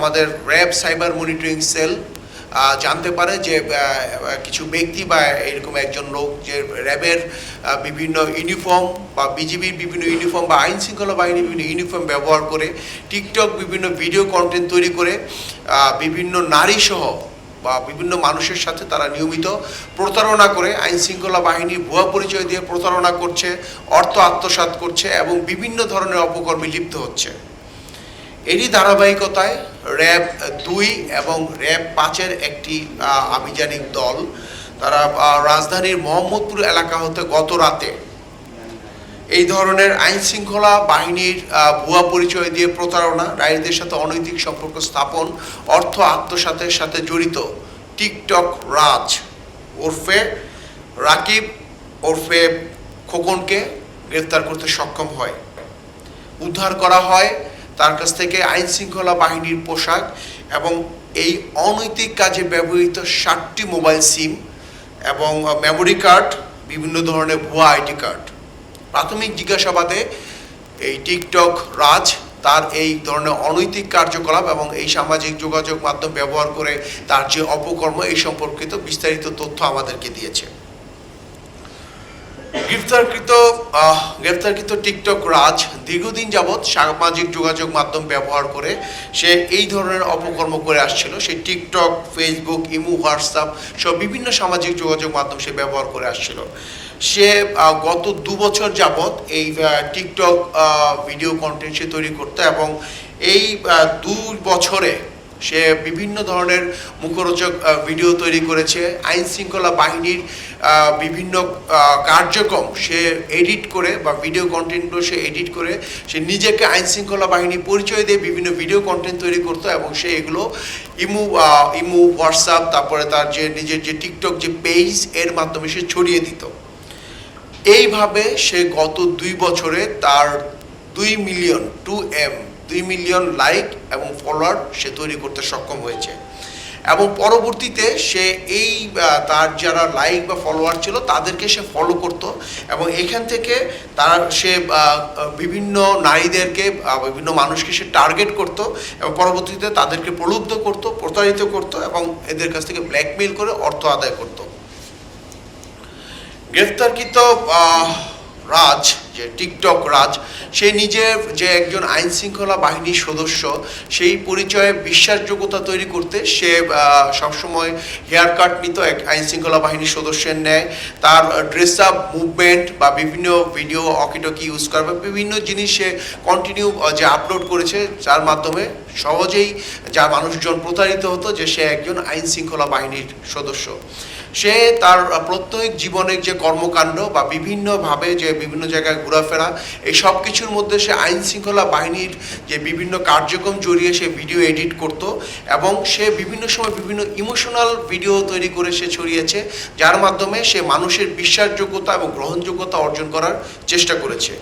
আমাদের RAB cyber monitoring cell জানতে পারে যে কিছু ব্যক্তি বা এরকম একজন লোক যে র্যাবের বিভিন্ন ইউনিফর্ম বা বিজিবির বিভিন্ন ইউনিফর্ম বা আইন শৃঙ্খলা বাহিনীর বিভিন্ন ইউনিফর্ম ব্যবহার করে টিকটক বিভিন্ন ভিডিও কন্টেন্ট তৈরি করে বিভিন্ন নারীসহ বা বিভিন্ন মানুষের সাথে তারা নিয়মিত প্রতারণা করে আইন শৃঙ্খলা বাহিনীর ভুয়া পরিচয় দিয়ে প্রতারণা করছে, অর্থ আত্মসাৎ করছে এবং বিভিন্ন ধরনের অপকর্মে লিপ্ত হচ্ছে। এরই ধারাবাহিকতায় র্যাব 2 এবং র্যাব 5-এর একটি আভিযানিক দল তারা রাজধানীর মোহাম্মদপুর এলাকা হতে গত রাতে এই ধরনের আইন শৃঙ্খলা বাহিনীর ভুয়া পরিচয় দিয়ে প্রতারণা, নারীদের সাথে অনৈতিক সম্পর্ক স্থাপন, অর্থ আত্মসাতের সাথে জড়িত টিকটক রাজ ওরফে রাকিব ওরফে খোকনকে গ্রেফতার করতে সক্ষম হয়। উদ্ধার করা হয় তার কাছ থেকে আইন শৃঙ্খলা বাহিনীর পোশাক এবং এই অনৈতিক কাজে ব্যবহৃত 60টি মোবাইল সিম এবং মেমোরি কার্ড, বিভিন্ন ধরনের ভুয়া আইডি কার্ড। প্রাথমিক জিজ্ঞাসাবাদে এই টিকটক রাজ তার এই ধরনের অনৈতিক কার্যকলাপ এবং এই সামাজিক যোগাযোগ মাধ্যম ব্যবহার করে তার যে অপকর্ম এই সম্পর্কিত বিস্তারিত তথ্য আমাদেরকে দিয়েছে। গ্রেফতারকৃত টিকটক রাজ দীর্ঘদিন যাবৎ সামাজিক যোগাযোগ মাধ্যম ব্যবহার করে সে এই ধরনের অপকর্ম করে আসছিল। সে টিকটক, ফেসবুক, ইমো, হোয়াটসঅ্যাপ সব বিভিন্ন সামাজিক যোগাযোগ মাধ্যম সে ব্যবহার করে আসছিল। সে গত 2 বছর যাবৎ এই টিকটক ভিডিও কন্টেন্ট সে তৈরি করতো এবং এই 2 বছরে সে বিভিন্ন ধরনের মুখরোচক ভিডিও তৈরি করেছে। আইন শৃঙ্খলা বাহিনীর বিভিন্ন কার্যক্রম সে এডিট করে বা ভিডিও কন্টেন্টগুলো সে এডিট করে সে নিজেকে আইন শৃঙ্খলা বাহিনী পরিচয় দিয়ে বিভিন্ন ভিডিও কন্টেন্ট তৈরি করতো এবং সে এগুলো ইমো, হোয়াটসঅ্যাপ, তারপরে তার যে নিজের যে টিকটক যে পেজ এর মাধ্যমে সে ছড়িয়ে দিত। এইভাবে সে গত 2 বছরে তার 2 মিলিয়ন লাইক এবং ফলোয়ার সে তৈরি করতে সক্ষম হয়েছে এবং পরবর্তীতে সে এই তার যারা লাইক বা ফলোয়ার ছিল তাদেরকে সে ফলো করত এবং এখান থেকে সে বিভিন্ন নারীদেরকে, বিভিন্ন মানুষকে সে টার্গেট করত এবং পরবর্তীতে তাদেরকে প্রলুব্ধ করত, প্রতারিত করত এবং এদের কাছ থেকে ব্ল্যাকমেইল করে অর্থ আদায় করত। গ্রেফতারকৃত রাজ যে টিকটক রাজ সে নিজের যে একজন আইন শৃঙ্খলা বাহিনীর সদস্য সেই পরিচয়ে বিশ্বাসযোগ্যতা তৈরি করতে সে সবসময় হেয়ার কাট নিত এক আইন শৃঙ্খলা বাহিনীর সদস্যের ন্যায়। তার ড্রেস আপ, মুভমেন্ট বা বিভিন্ন ভিডিও অকিটকি ইউজ করা বা বিভিন্ন জিনিস সে কন্টিনিউ যে আপলোড করেছে যার মাধ্যমে সহজেই যা মানুষজন প্রতারিত হতো যে সে একজন আইন শৃঙ্খলা বাহিনীর সদস্য। সে তার প্রত্যেক জীবনের যে কর্মকাণ্ড বা বিভিন্নভাবে যে বিভিন্ন জায়গায় ঘোরাফেরা এই সব কিছুর মধ্যে সে আইন শৃঙ্খলা বাহিনীর যে বিভিন্ন কার্যক্রম জড়িয়ে সে ভিডিও এডিট করত এবং সে বিভিন্ন সময় বিভিন্ন ইমোশনাল ভিডিও তৈরি করে সে ছড়িয়েছে যার মাধ্যমে সে মানুষের বিশ্বাসযোগ্যতা এবং গ্রহণযোগ্যতা অর্জন করার চেষ্টা করেছে।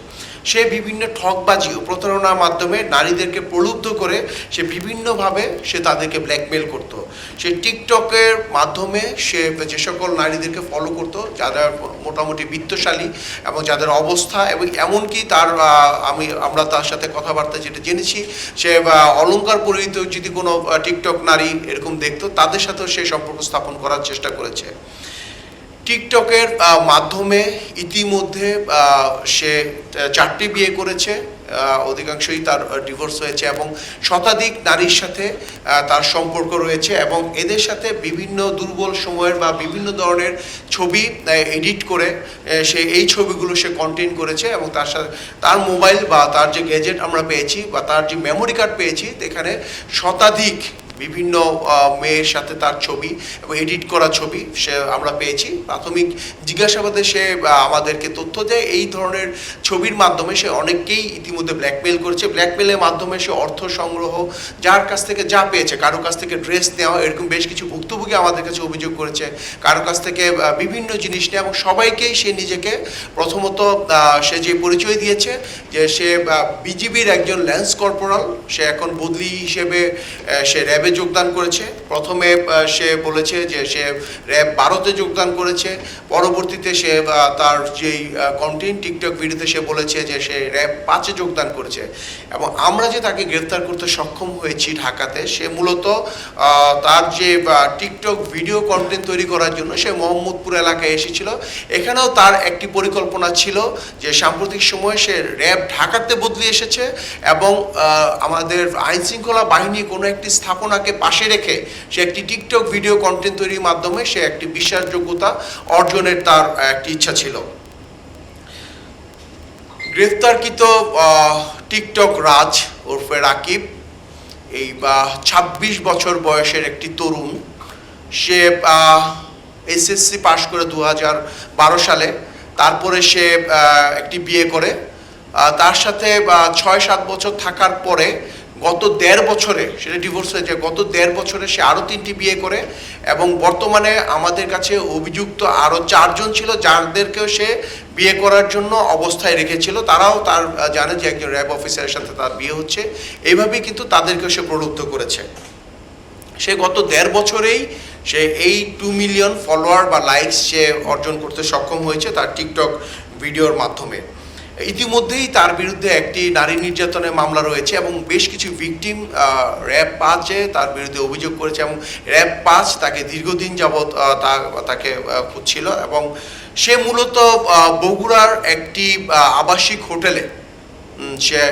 সে বিভিন্ন ঠকবাজি ও প্রতারণার মাধ্যমে নারীদেরকে প্রলুব্ধ করে সে বিভিন্নভাবে সে তাদেরকে ব্ল্যাকমেল করত। সে টিকটকের মাধ্যমে সে যে সকল নারীদেরকে ফলো করত যারা মোটামুটি বিত্তশালী এবং যাদের অবস্থা এবং এমনকি আমরা তার সাথে কথাবার্তা যেটা জেনেছি সে অলংকার পরিহিত যদি কোনো টিকটক নারী এরকম দেখতো তাদের সাথেও সে সম্পর্ক স্থাপন করার চেষ্টা করেছে। টিকটকের মাধ্যমে ইতিমধ্যে সে 4টি বিয়ে করেছে, অধিকাংশই তার ডিভোর্স হয়েছে এবং শতাধিক নারীর সাথে তার সম্পর্ক রয়েছে এবং এদের সাথে বিভিন্ন দুর্বল সময়ের বা বিভিন্ন ধরনের ছবি এডিট করে সে এই ছবিগুলো সে কন্টেন্ট করেছে এবং তার সাথে তার মোবাইল বা তার যে গ্যাজেট আমরা পেয়েছি বা তার যে মেমোরি কার্ড পেয়েছি এখানে শতাধিক বিভিন্ন মেয়ের সাথে তার ছবি এবং এডিট করা ছবি আমরা পেয়েছি। প্রাথমিক জিজ্ঞাসাবাদে সে আমাদেরকে তথ্য দেয় এই ধরনের ছবির মাধ্যমে সে অনেককেই ইতিমধ্যে ব্ল্যাকমেল করেছে। ব্ল্যাকমেলের মাধ্যমে সে অর্থ সংগ্রহ, যার কাছ থেকে যা পেয়েছে, কারো কাছ থেকে ড্রেস নেওয়া, এরকম বেশ কিছু ভুক্তভোগী আমাদের কাছে অভিযোগ করেছে, কারো কাছ থেকে বিভিন্ন জিনিস নেওয়া এবং সবাইকেই সে নিজেকে প্রথমত সে যে পরিচয় দিয়েছে যে সে বিজিবির একজন ল্যান্স কর্পোরাল, সে এখন বদলি হিসেবে সে র্যাবে যোগদান করেছে। প্রথমে সে বলেছে যে সে র্যাব 12-তে যোগদান করেছে, পরবর্তীতে সে তার যেই কন্টেন্ট টিকটক ভিডিওতে সে বলেছে যে সে র্যাব 5-এ যোগদান করেছে। এবং আমরা যে তাকে গ্রেফতার করতে সক্ষম হয়েছি ঢাকাতে, সে মূলত তার যে টিকটক ভিডিও কন্টেন্ট তৈরি করার জন্য সে মোহাম্মদপুর এলাকায় এসেছিল। এখানেও তার একটি পরিকল্পনা ছিল যে সাম্প্রতিক সময়ে সে র্যাব ঢাকাতে বদলে এসেছে এবং আমাদের আইনশৃঙ্খলা বাহিনী কোনো একটি স্থাপনাকে পাশে রেখে সে একটি টিকটক ভিডিও কন্টেন্ট তৈরির মাধ্যমে সে একটি বিশ্বাসযোগ্যতা অর্জনের তার একটি ইচ্ছা ছিল। গ্রেফতারকৃত টিকটক রাজ ওরফে রাকিব এই 26 বছর বয়সের একটি তরুণ। সে এসএসসি পাশ করে 2012 সালে, তারপরে সে একটি বিয়ে করে। তার সাথে 6-7 বছর থাকার পরে গত 1.5 বছরে সেটা ডিভোর্স হয়েছে। গত 1.5 বছরে সে আরও 3টি বিয়ে করে এবং বর্তমানে আমাদের কাছে অভিযুক্ত আরও 4 জন ছিল, যাদেরকেও সে বিয়ে করার জন্য অবস্থায় রেখেছিল। তারাও তার জানে যে একজন র্যাব অফিসারের সাথে তার বিয়ে হচ্ছে, এইভাবেই কিন্তু তাদেরকেও সে প্রলুব্ধ করেছে। সে গত 1.5 বছরেই সে এই 2 মিলিয়ন ফলোয়ার বা লাইকস সে অর্জন করতে সক্ষম হয়েছে তার টিকটক ভিডিওর মাধ্যমে। ইতিমধ্যেই তার বিরুদ্ধে একটি নারী নির্যাতনের মামলা রয়েছে এবং বেশ কিছু ভিকটিম র্যাব 5-এ তার বিরুদ্ধে অভিযোগ করেছে এবং র্যাব 5 তাকে দীর্ঘদিন যাবৎ তাকে খুঁজছিল। এবং সে মূলত বগুড়ার একটি আবাসিক হোটেলে সে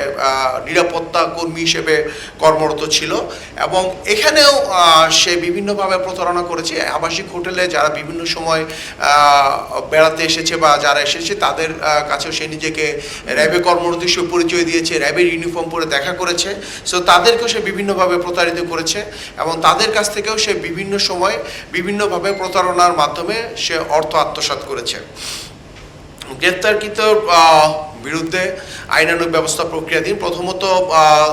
নিরাপত্তা কর্মী হিসেবে কর্মরত ছিল এবং এখানেও সে বিভিন্নভাবে প্রতারণা করেছে। আবাসিক হোটেলে যারা বিভিন্ন সময় বেড়াতে এসেছে বা যারা এসেছে তাদের কাছেও সে নিজেকে র্যাবে কর্মরত হিসেবে পরিচয় দিয়েছে, র্যাবের ইউনিফর্ম পরে দেখা করেছে। সো তাদেরকেও সে বিভিন্নভাবে প্রতারিত করেছে এবং তাদের কাছ থেকেও সে বিভিন্ন সময় বিভিন্নভাবে প্রতারণার মাধ্যমে সে অর্থ আত্মসাৎ করেছে। গ্রেপ্তারকৃত বিরুদ্ধে আইনানুগ ব্যবস্থা প্রক্রিয়াধীন। প্রথমত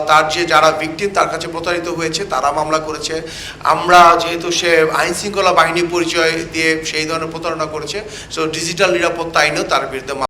তার যে যারা ভিকটিম তার কাছে প্রতারিত হয়েছে তারা মামলা করেছে। আমরা যেহেতু সে আইনশৃঙ্খলা বাহিনী পরিচয় দিয়ে সেই ধরনের প্রতারণা করেছে, সো ডিজিটাল নিরাপত্তা আইনেও তার বিরুদ্ধে